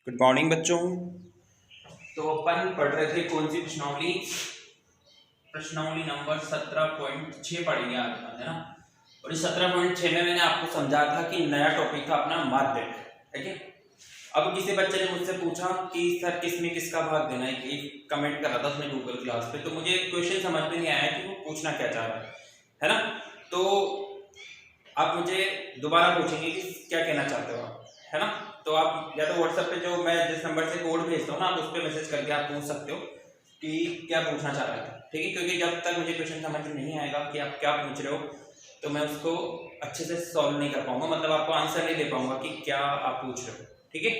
Good morning बच्चों। तो अपन पढ़ रहे थे कौन सी प्रश्नावली प्रश्नावली नंबर 17.6 पढ़ेंगे आज अपन, है ना। और इस 17.6 में मैंने आपको समझा था कि नया टॉपिक था अपना माध्यक, ठीक है। अब किसी बच्चे ने मुझसे पूछा कि सर किसमें किसका भाग देना है, कि कमेंट कर रहा था उसने गूगल क्लास पे, तो मुझे क्वेश्चन समझ में नहीं आया कि वो पूछना क्या चाह रहा है ना। तो आप मुझे दोबारा पूछेंगे कि क्या कहना चाहते हो आप, है ना। तो आप या तो व्हाट्सएप पे जो मैं जिस नंबर से कोड भेजता हूँ ना, आप उस पर मैसेज करके आप पूछ सकते हो कि क्या पूछना चाह रहे थे, ठीक है। क्योंकि जब तक मुझे क्वेश्चन समझ में नहीं आएगा कि आप क्या पूछ रहे हो, तो मैं उसको अच्छे से सॉल्व नहीं कर पाऊंगा, मतलब आपको आंसर नहीं दे पाऊंगा कि क्या आप पूछ रहे हो, ठीक है।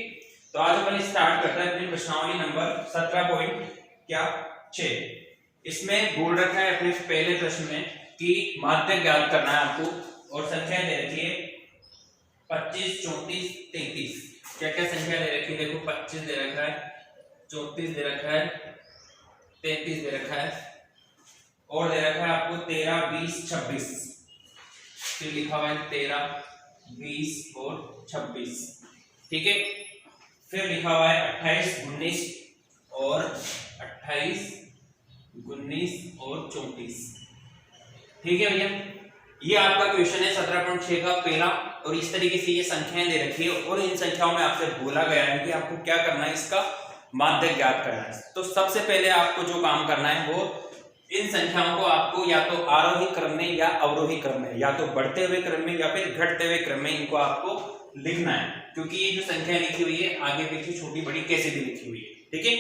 तो आज अपन स्टार्ट करते हैं अपनी प्रश्नावली नंबर 17.6। इसमें बोल रखा है अपने पहले प्रश्न में कि माध्यक ज्ञात करना है आपको, और संख्या दे रखी है 25, 34, 33। क्या क्या संख्या दे रखी है, देखो 25 दे रखा है, 34 दे रखा है, 33 दे रखा है, और दे रखा है आपको 13, 20, 26। फिर लिखा हुआ है 13, 20 और 26, ठीक है। फिर लिखा हुआ है 28, 19 और 28, 19 और 34, ठीक है भैया। ये आपका क्वेश्चन है 17.6 का पहला, और इस तरीके से ये संख्याएं दे रखी है, और इन संख्याओं में आपसे बोला गया है कि आपको क्या करना है, इसका माध्यक ज्ञात करना है। तो सबसे पहले आपको जो काम करना है वो इन संख्याओं को आपको या तो आरोही क्रम में या अवरोही क्रम में, या तो बढ़ते हुए क्रम में या फिर घटते हुए क्रम में इनको आपको लिखना है, क्योंकि ये जो संख्या लिखी हुई है आगे पीछे छोटी बड़ी कैसे भी लिखी हुई है, ठीक है।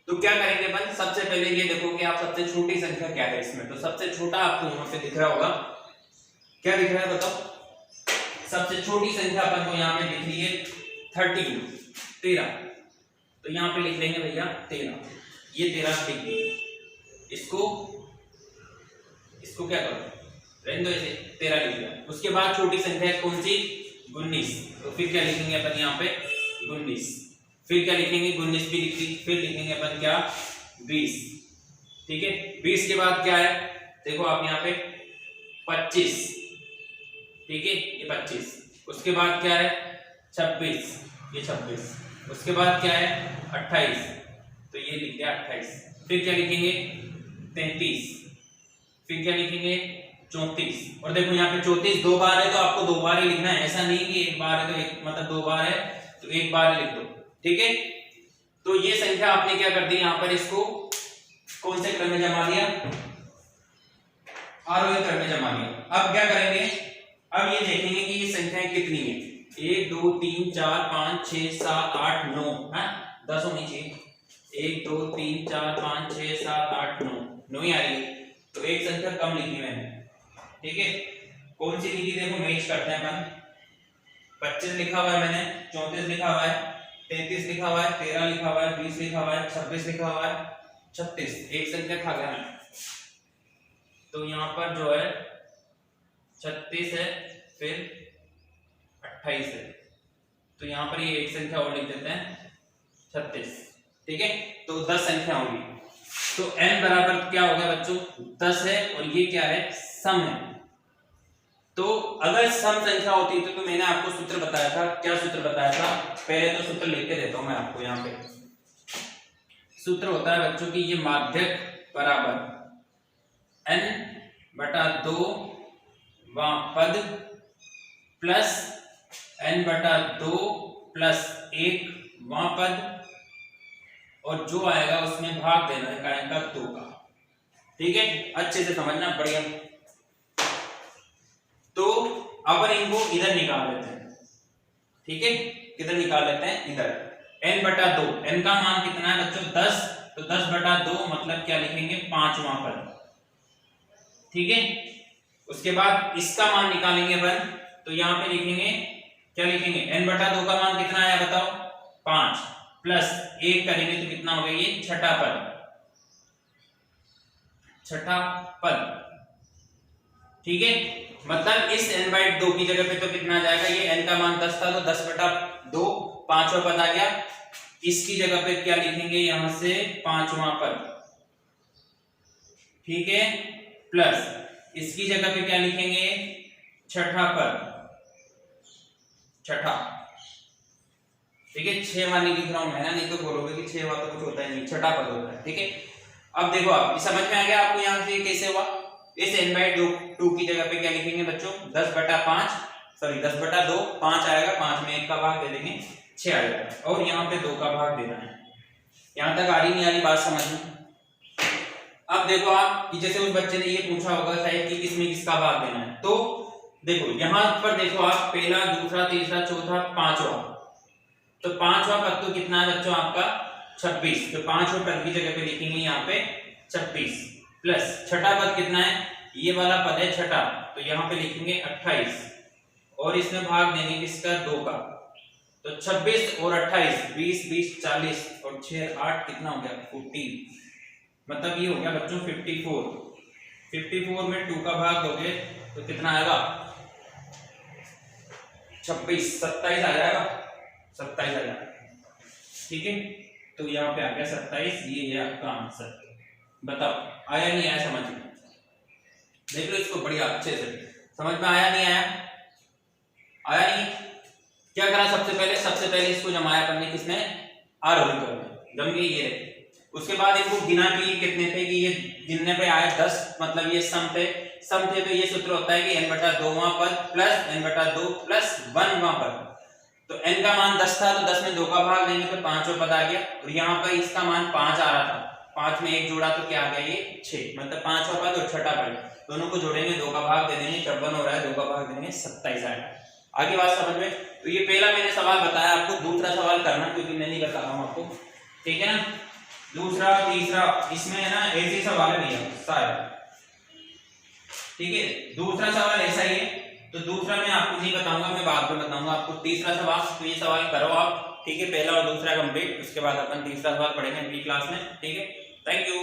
तो क्या करेंगे अपन, सबसे पहले ये देखो कि आप सबसे छोटी संख्या क्या है इसमें। तो सबसे छोटा आपको यहाँ पे दिख रहा होगा, क्या दिख रहा है बताओ। सबसे छोटी संख्या अपन को यहाँ पे दिख रही है 13। तो यहाँ पे लिख लेंगे भैया 13, ये 13 लिख देंगे। इसको क्या करो, रहने दो ऐसे, 13 लिख दिया। उसके बाद छोटी संख्या कौन सी, 19। तो फिर क्या लिखेंगे अपन यहाँ पे 19। फिर क्या लिखेंगे, 19 भी लिख दी। फिर लिखेंगे अपन क्या, 20, ठीक है। 20 के बाद क्या है, देखो आप यहाँ पे 25, ठीक है, ये 25। उसके बाद क्या है 26, ये 26। उसके बाद क्या है 28, तो ये लिख दिया 28। फिर क्या लिखेंगे 33। फिर क्या लिखेंगे 34। और देखो यहाँ पे 34 दो बार है, तो आपको दो बार ही लिखना है, ऐसा नहीं कि एक बार है तो एक, मतलब दो बार है तो एक बार ही लिख दो, ठीक है। तो ये संख्या आपने क्या कर दी, यहाँ पर इसको कौन से क्रम में जमा दिया, आरोही क्रम में जमा दिया। अब क्या करेंगे, अब ये देखेंगे कि ये संख्याएं कितनी है, 1 2 3 4 5 6 7 8 9, है 10 होनी चाहिए। 1 2 3 4 5 6 7 8 9, 9 ही आ रही है, तो एक संख्या कम लिखी मैंने, ठीक है। कौन सी लिखी, देखो मैच करते हैं अपन। 25 लिखा हुआ है मैंने, 34 लिखा हुआ है, 33 लिखा हुआ है, 13 लिखा हुआ है, 20 लिखा हुआ है, 26 लिखा हुआ है, 36, एक संख्या खा गया मैं। तो यहाँ पर जो है 36 है, फिर 28 है, तो यहाँ पर ये एक संख्या और लिख देते हैं 36, ठीक है। तो 10 संख्या होगी। तो n बराबर क्या हो गया बच्चों, 10 है, और ये क्या है, सम है। तो अगर सम संख्या होती तो मैंने आपको सूत्र बताया था, क्या सूत्र बताया था, पहले तो सूत्र लिख के देता हूं मैं आपको। यहाँ पे सूत्र होता है बच्चों की, ये माध्यक बराबर n/2 पद प्लस n/2 प्लस 1 पद, और जो आएगा उसमें भाग देना है काय का 2 का, ठीक है। अच्छे से समझना, बढ़िया। तो अब इनको इधर निकाल लेते हैं, ठीक है। किधर निकाल लेते हैं, इधर। n/2, n का मान कितना है बच्चों 10, तो 10/2 मतलब क्या लिखेंगे 5वां पद, ठीक है। उसके बाद इसका मान निकालेंगे अपन, तो यहाँ पे लिखेंगे, क्या लिखेंगे, n/2 का मान कितना आया बताओ 5, प्लस 1 करेंगे तो कितना हो गया, ये छठा पद, ठीक है। मतलब इस n/2 की जगह पे तो कितना जाएगा, ये n का मान 10 था, तो 10/2 पांचवा पद आ गया। इसकी जगह पे क्या लिखेंगे, यहां से 5वां पद, ठीक है, प्लस इसकी जगह पे क्या लिखेंगे, छठा पद, ठीक है 6 वाली लिख रहा हूं मैं ना, नहीं तो बोलोगे कि 6 वाला तो कुछ होता है नहीं, छठा पद होता है। ठीक है अब देखो आप समझ में आ गया आपको यहाँ से कैसे हुआ। इस n/2 की जगह पे क्या लिखेंगे बच्चों 10/5 सॉरी 10/2 5 आएगा, 5 में 1 का भाग दे देंगे 6 आएगा और यहाँ पे 2 का भाग देना है। यहाँ तक आ रही नहीं आ रही बात समझ में। अब देखो आप कि जैसे उस बच्चे ने ये पूछा होगा शायद कि किसमें किसका भाग देना है, तो देखो यहाँ पर देखो आप पहला दूसरा तीसरा चौथा पांचवा, तो पांचवा पद तो कितना है बच्चों आपका 26, तो पांचवा पद की जगह पे लिखेंगे यहाँ पे 26 प्लस छठा पद कितना है ये वाला पद है छठा, तो यहाँ पे लिखेंगे 28 और इसमें भाग देंगे किसका 2 का, तो 26 और 28 20 20 40 और 6 8 कितना हो गया 40, मतलब ये हो गया बच्चों 54 में 2 का भाग दोगे तो कितना आएगा 26 27 आ जाएगा 27 आ जाएगा। ठीक है तो यहाँ पे आ गया 27, ये है आपका आंसर। बताओ आया नहीं आया समझ में, देख लो इसको बढ़िया अच्छे से समझ में आया नहीं आया, आया नहीं। क्या करा सबसे पहले इसको जमाया अपन ने किसने आरोही क्रम में जम गई ये, उसके बाद इनको गिना कि ये कितने थे कि ये गिनने पे आए 10, मतलब ये सम थे तो ये सूत्र होता है कि n/2वां पद प्लस n/2 प्लस 1वां पद, तो n का मान 10 था तो 10 में 2 का भाग देंगे तो 5वां पद आ गया और यहाँ पर इसका मान 5 आ रहा था, 5 में 1 जोड़ा तो क्या आ गया ये 6, मतलब 5वां पद और छठा पद दोनों को जोड़ेंगे 2 का भाग दे देंगे 54 हो रहा है, 2 का भाग देंगे 27 आएगा। आगे बात समझ में। तो ये पहला मैंने सवाल बताया आपको, दूसरा सवाल करना क्योंकि मैं नहीं बता रहा हूँ आपको, ठीक है ना। दूसरा तीसरा इसमें है ना ऐसे सवाल है भैया सारे, ठीक है दूसरा सवाल ऐसा ही है, तो दूसरा मैं आपको नहीं बताऊंगा, मैं बाद में बताऊंगा आपको तीसरा सवाल, तो ये सवाल करो आप, ठीक है पहला और दूसरा कंप्लीट, उसके बाद अपन तीसरा सवाल पढ़ेंगे अगली क्लास में। ठीक है थैंक यू।